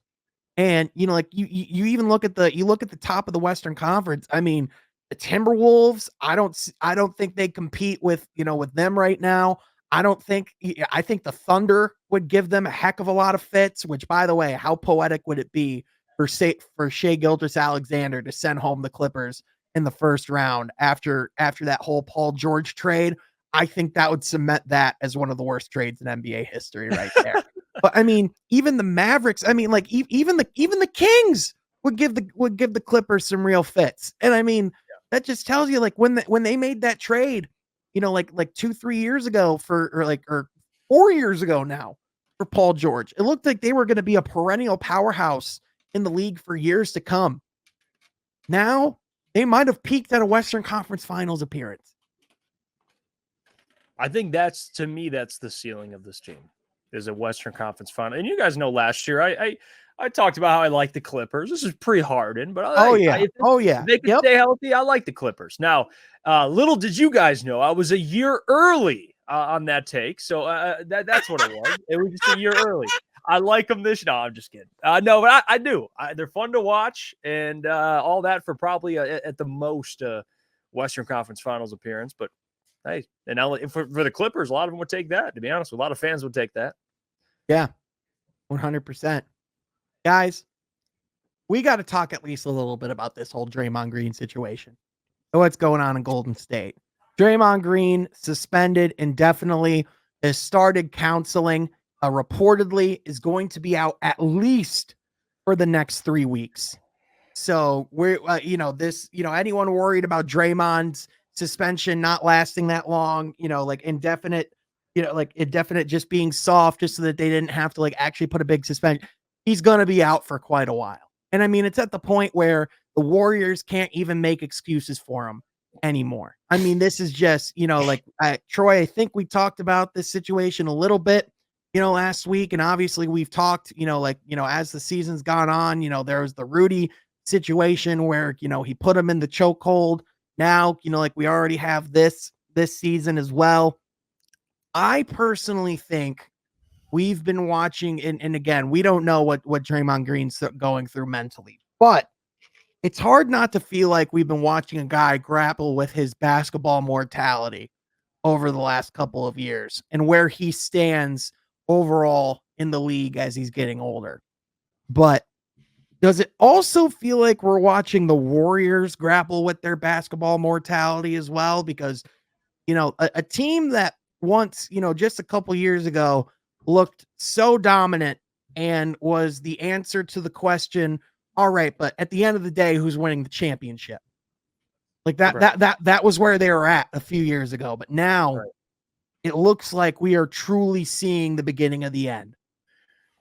And like you even look at the top of the Western Conference. I mean, the Timberwolves, I don't think they compete with them right now. I think the Thunder would give them a heck of a lot of fits, which, by the way, how poetic would it be for Shai Gilgeous-Alexander to send home the Clippers in the first round after that whole Paul George trade? I think that would cement that as one of the worst trades in NBA history right there. But I mean, even the Mavericks, I mean, like even the Kings would give the Clippers some real fits. And I mean, that just tells you like when they made that trade, like 2-3 years ago or 4 years ago now for Paul George, it looked like they were going to be a perennial powerhouse in the league for years to come. Now they might have peaked at a Western Conference Finals appearance. I think that's the ceiling of this team is a Western Conference Final. And you guys know last year I talked about how I like the Clippers. This is pre-Harden, but if they can stay healthy, I like the Clippers. Now, little did you guys know, I was a year early on that take. So that's what it was. It was just a year early. I like them this. No, I'm just kidding. No, but I do. They're fun to watch and all that for probably at the most Western Conference Finals appearance. But hey, and now for the Clippers, a lot of them would take that. To be honest, a lot of fans would take that. Yeah, 100%. Guys, we got to talk at least a little bit about this whole Draymond Green situation. So what's going on in Golden State? Draymond Green suspended indefinitely, has started counseling. Reportedly is going to be out at least for the next 3 weeks. So we're, anyone worried about Draymond's suspension not lasting that long, like indefinite just being soft just so that they didn't have to like actually put a big suspension. He's going to be out for quite a while. And I mean, it's at the point where the Warriors can't even make excuses for him anymore. I mean, this is just, Troy, I think we talked about this situation a little bit, last week. And obviously we've talked, as the season's gone on, there was the Rudy situation where, he put him in the chokehold. Now, we already have this season as well. I personally think we've been watching, and again, we don't know what Draymond Green's going through mentally, but it's hard not to feel like we've been watching a guy grapple with his basketball mortality over the last couple of years and where he stands overall in the league as he's getting older. But does it also feel like we're watching the Warriors grapple with their basketball mortality as well? Because, a team that once, just a couple years ago looked so dominant and was the answer to the question, all right, but at the end of the day, who's winning the championship? Like that was where they were at a few years ago. But now it looks like we are truly seeing the beginning of the end.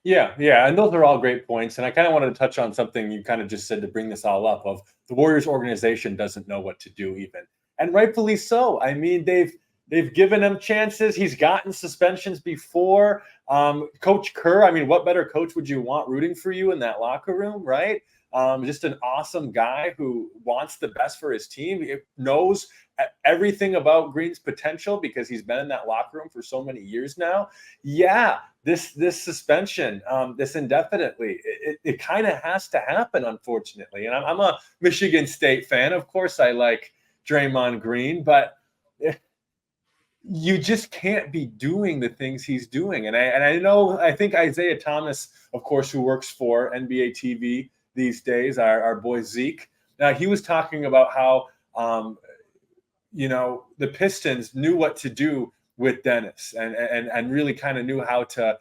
Yeah. And those are all great points. And I kind of wanted to touch on something you kind of just said to bring this all up of the Warriors organization doesn't know what to do even. And rightfully so. I mean, they've given him chances. He's gotten suspensions before. Coach Kerr, I mean, what better coach would you want rooting for you in that locker room, right? Just an awesome guy who wants the best for his team. He knows everything about Green's potential because he's been in that locker room for so many years now. Yeah, this suspension, this indefinitely, it kind of has to happen, unfortunately. And I'm a Michigan State fan. Of course, I like Draymond Green, but you just can't be doing the things he's doing. And I think Isaiah Thomas, of course, who works for NBA TV these days, our boy Zeke, he was talking about how, the Pistons knew what to do with Dennis and really kind of knew how to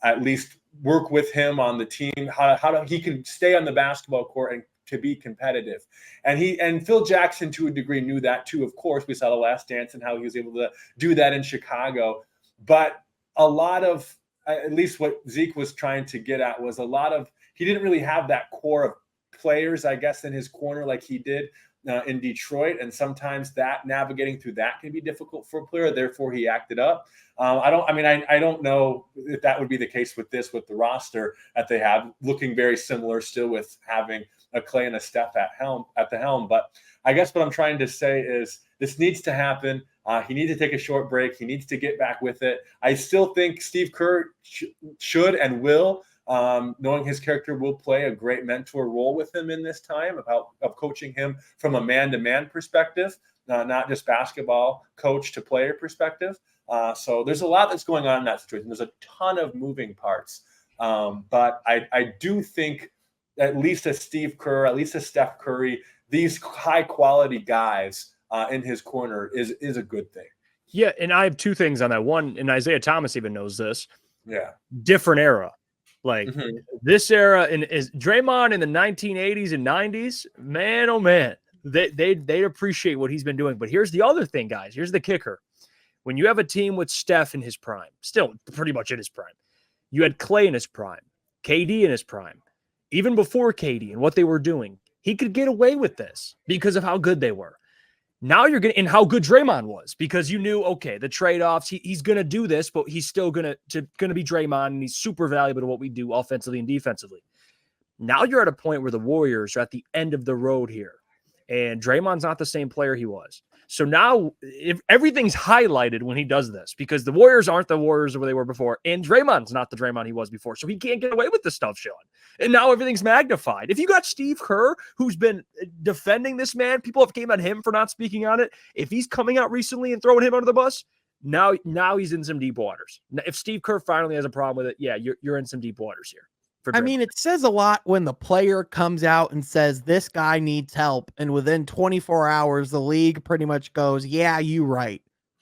at least work with him on the team, how he can stay on the basketball court and to be competitive. And Phil Jackson, to a degree, knew that too. Of course, we saw The Last Dance and how he was able to do that in Chicago. But a lot of, at least what Zeke was trying to get at, was he didn't really have that core of players, I guess, in his corner like he did in Detroit, and sometimes that navigating through that can be difficult for a player. Therefore, he acted up. I don't know if that would be the case with the roster that they have, looking very similar still with having a Clay and a Steph at the helm. But I guess what I'm trying to say is this needs to happen. He needs to take a short break. He needs to get back with it. I still think Steve Kerr should and will, knowing his character, will play a great mentor role with him in this time of coaching him from a man-to-man perspective, not just basketball coach to player perspective. So there's a lot that's going on in that situation. There's a ton of moving parts. But I do think at least a Steve Kerr, at least a Steph Curry, these high-quality guys in his corner is a good thing. Yeah, and I have two things on that. One, and Isaiah Thomas even knows this. Yeah. Different era. Like this era is Draymond in the 1980s and 90s, man, oh man, they appreciate what he's been doing. But here's the other thing, guys. Here's the kicker. When you have a team with Steph in his prime, still pretty much in his prime, you had Clay in his prime, KD in his prime, even before KD and what they were doing, he could get away with this because of how good they were. Now you're getting, and how good Draymond was, because you knew, okay, the trade-offs, he's going to do this, but he's still going to be Draymond, and he's super valuable to what we do offensively and defensively. Now you're at a point where the Warriors are at the end of the road here, and Draymond's not the same player he was. So now if everything's highlighted when he does this, because the Warriors aren't the Warriors where they were before, and Draymond's not the Draymond he was before, so he can't get away with this stuff, Sean. And now everything's magnified. If you got Steve Kerr, who's been defending this man, people have came at him for not speaking on it. If he's coming out recently and throwing him under the bus, now he's in some deep waters. If Steve Kerr finally has a problem with it, yeah, you're in some deep waters here. I mean, it says a lot when the player comes out and says, this guy needs help. And within 24 hours, the league pretty much goes, yeah, you right.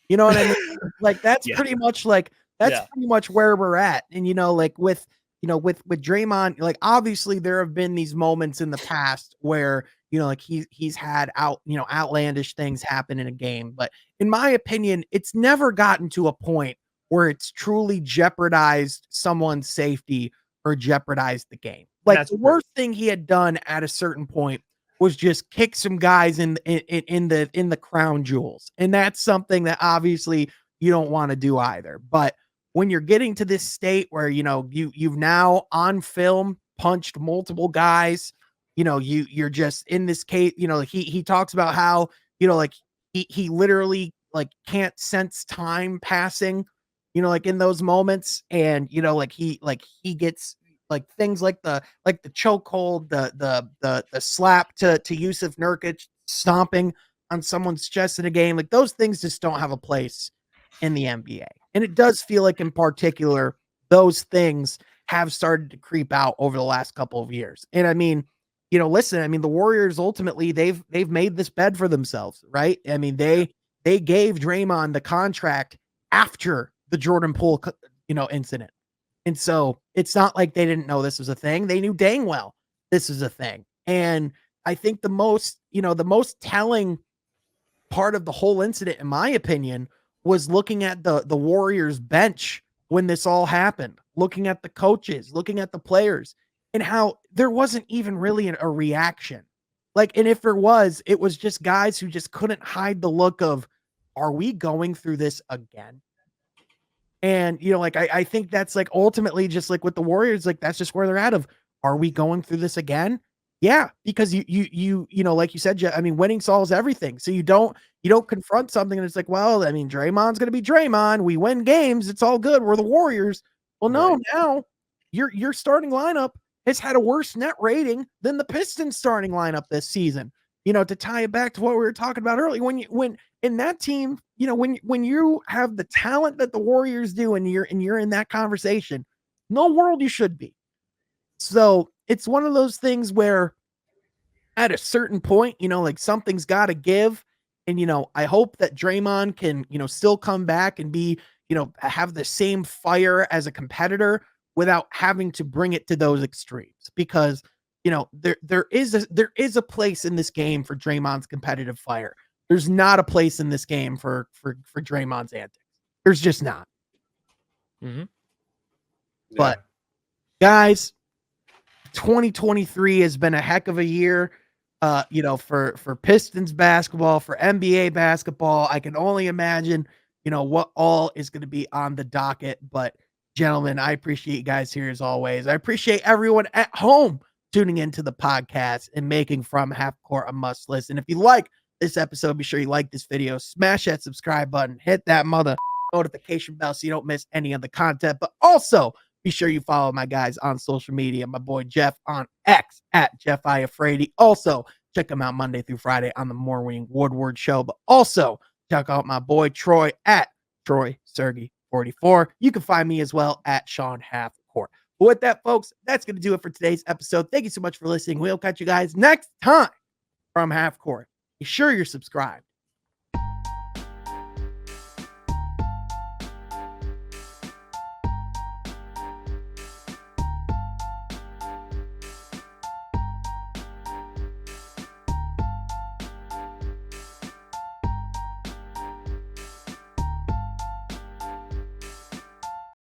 You know what I mean? Like, that's pretty much pretty much where we're at. And, with Draymond, like, obviously there have been these moments in the past where, he's had outlandish things happen in a game. But in my opinion, it's never gotten to a point where it's truly jeopardized someone's safety or jeopardized the game. Like, that's the worst thing he had done at a certain point was just kick some guys in the crown jewels. And that's something that obviously you don't want to do either. But when you're getting to this state where, you've now on film punched multiple guys, you're just in this case, he talks about how, he literally can't sense time passing, in those moments. And, he gets things like the chokehold, the slap to Yusuf Nurkic stomping on someone's chest in a game. Like, those things just don't have a place in the NBA. And it does feel like, in particular, those things have started to creep out over the last couple of years. And I mean, the Warriors ultimately they've made this bed for themselves, right? I mean, they gave Draymond the contract after the Jordan Poole, incident. And so it's not like they didn't know this was a thing. They knew dang well this is a thing. And I think the most telling part of the whole incident, in my opinion, was looking at the Warriors bench when this all happened, looking at the coaches, looking at the players, and how there wasn't even really a reaction. And if there was, it was just guys who just couldn't hide the look of, are we going through this again? And, I think that's ultimately just with the Warriors, that's just where they're at of, are we going through this again? Yeah. Because you like you said, winning solves everything. So you don't confront something and it's well, Draymond's going to be Draymond. We win games. It's all good. We're the Warriors. Well, no, now your starting lineup has had a worse net rating than the Pistons starting lineup this season. To tie it back to what we were talking about earlier, when in that team, when you have the talent that the Warriors do, and you're in that conversation, no world you should be. So it's one of those things where at a certain point, something's got to give. And, I hope that Draymond can, still come back and be, have the same fire as a competitor without having to bring it to those extremes, because there is a place in this game for Draymond's competitive fire. There's not a place in this game for Draymond's antics. There's just not. Mm-hmm. But guys, 2023 has been a heck of a year. for Pistons basketball, for NBA basketball. I can only imagine, what all is going to be on the docket. But gentlemen, I appreciate you guys here as always. I appreciate everyone at home tuning into the podcast and making From Half Court a must listen. If you like this episode, be sure you like this video, smash that subscribe button, hit that mother notification bell so you don't miss any of the content. But also be sure you follow my guys on social media. My boy Jeff on X at Jeff Iafrady. Also, check him out Monday through Friday on the Morning Woodward Show. But also, check out my boy Troy at Troy Sergey 44. You can find me as well at Sean Half Court. But with that, folks, that's going to do it for today's episode. Thank you so much for listening. We'll catch you guys next time from Half Court. Be sure you're subscribed